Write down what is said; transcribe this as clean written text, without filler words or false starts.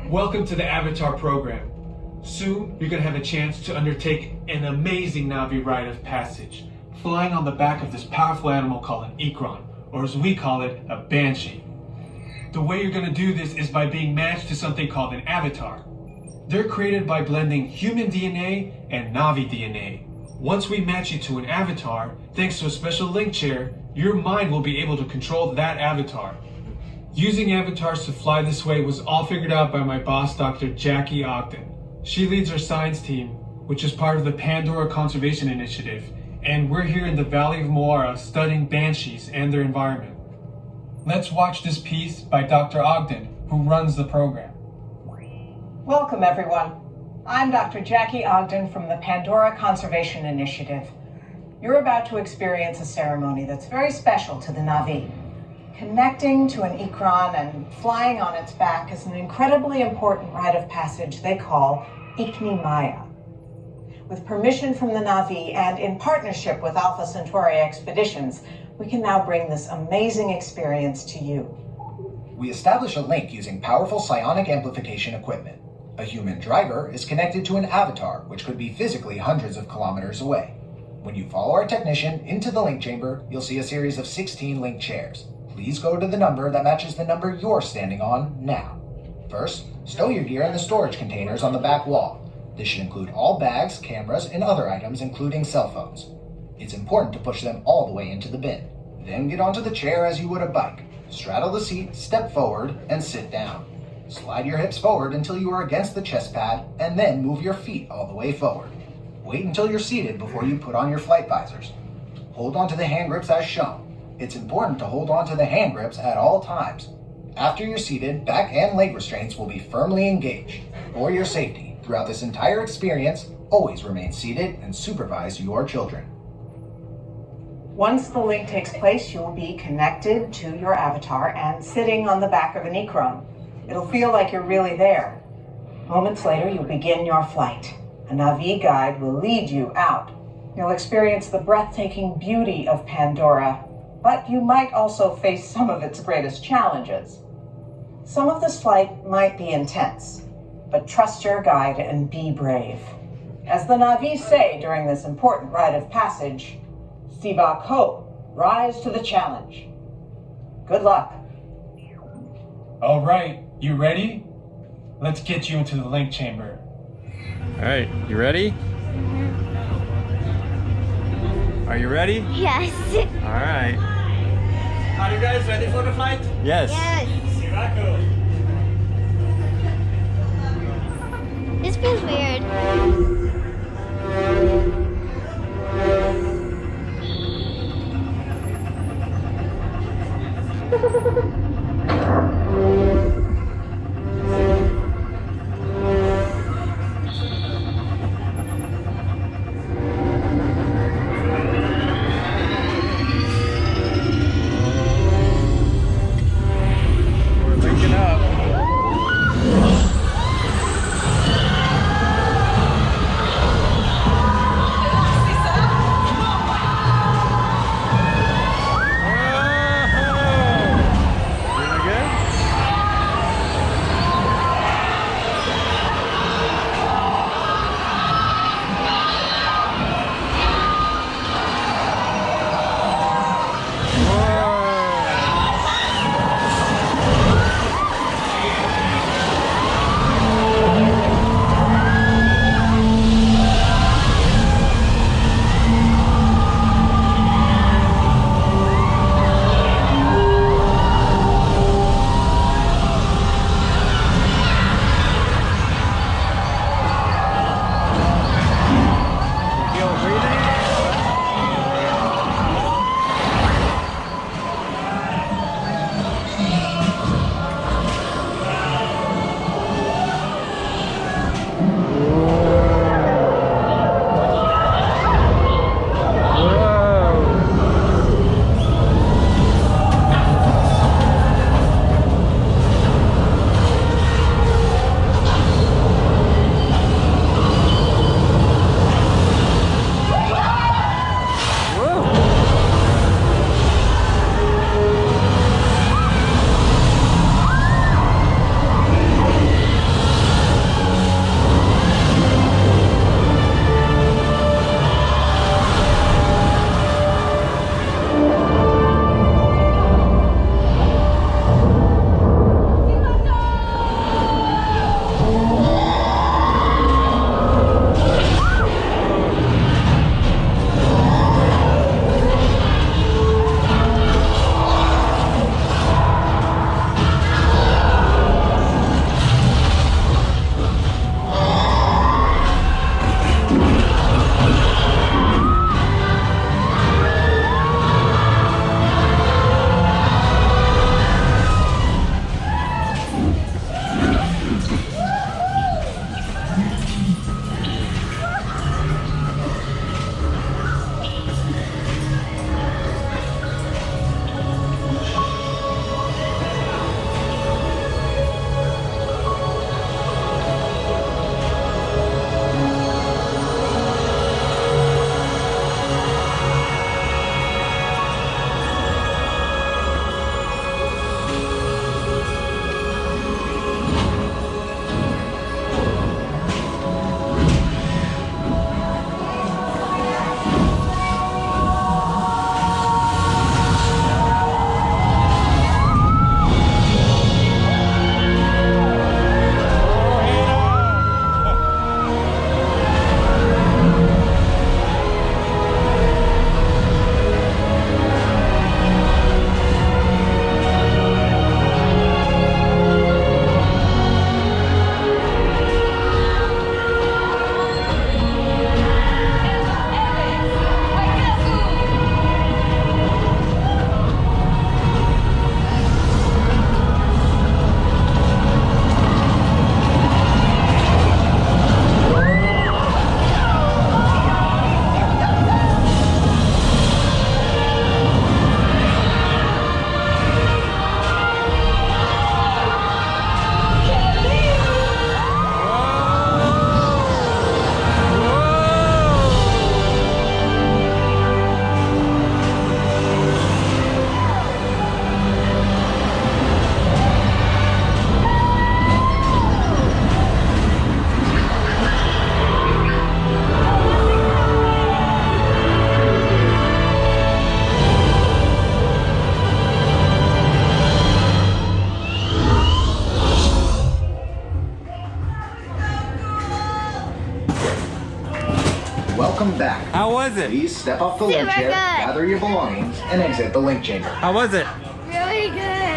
Welcome to the Avatar program. Soon, you're going to have a chance to undertake an amazing Na'vi rite of passage, flying on the back of this powerful animal called an Ikran, or as we call it, a Banshee. The way you're going to do this is by being matched to something called an avatar. They're created by blending human DNA and Na'vi DNA. Once we match you to an avatar, thanks to a special link chair, your mind will be able to control that avatar. Using avatars to fly this way was all figured out by my boss, Dr. Jackie Ogden. She leads our science team, which is part of the Pandora Conservation Initiative, and we're here in the Valley of Moara studying banshees and their environment. Let's watch this piece by Dr. Ogden, who runs the program. Welcome, everyone. I'm Dr. Jackie Ogden from the Pandora Conservation Initiative. You're about to experience a ceremony that's very special to the Na'vi. Connecting to an Ikran and flying on its back is an incredibly important rite of passage they call Ikni Maya. With permission from the Na'vi and in partnership with Alpha Centauri Expeditions, we can now bring this amazing experience to you. We establish a link using powerful psionic amplification equipment. A human driver is connected to an avatar, which could be physically hundreds of kilometers away. When you follow our technician into the link chamber, you'll see a series of 16 link chairs. Please go to the number that matches the number you're standing on now. First, stow your gear in the storage containers on the back wall. This should include all bags, cameras, and other items, including cell phones. It's important to push them all the way into the bin. Then get onto the chair as you would a bike. Straddle the seat, step forward, and sit down. Slide your hips forward until you are against the chest pad, and then move your feet all the way forward. Wait until you're seated before you put on your flight visors. Hold onto the hand grips as shown. It's important to hold on to the hand grips at all times. After you're seated, back and leg restraints will be firmly engaged. For your safety, throughout this entire experience, always remain seated and supervise your children. Once the link takes place, you will be connected to your avatar and sitting on the back of an Ikran. It'll feel like you're really there. Moments later, you'll begin your flight. A Na'vi guide will lead you out. You'll experience the breathtaking beauty of Pandora, but you might also face some of its greatest challenges. Some of this flight might be intense, but trust your guide and be brave. As the Na'vi say during this important rite of passage, Siva Ko, rise to the challenge. Good luck. All right, you ready? Let's get you into the link chamber. All right, you ready? Are you ready? Yes. All right. Are you guys ready for the flight? Yes. Yes. Sivako. This feels weird. We're linking up. Welcome back. How was it? Please step off the link Super chair, good. gather your belongings, and exit the link chamber. How was it? Really good.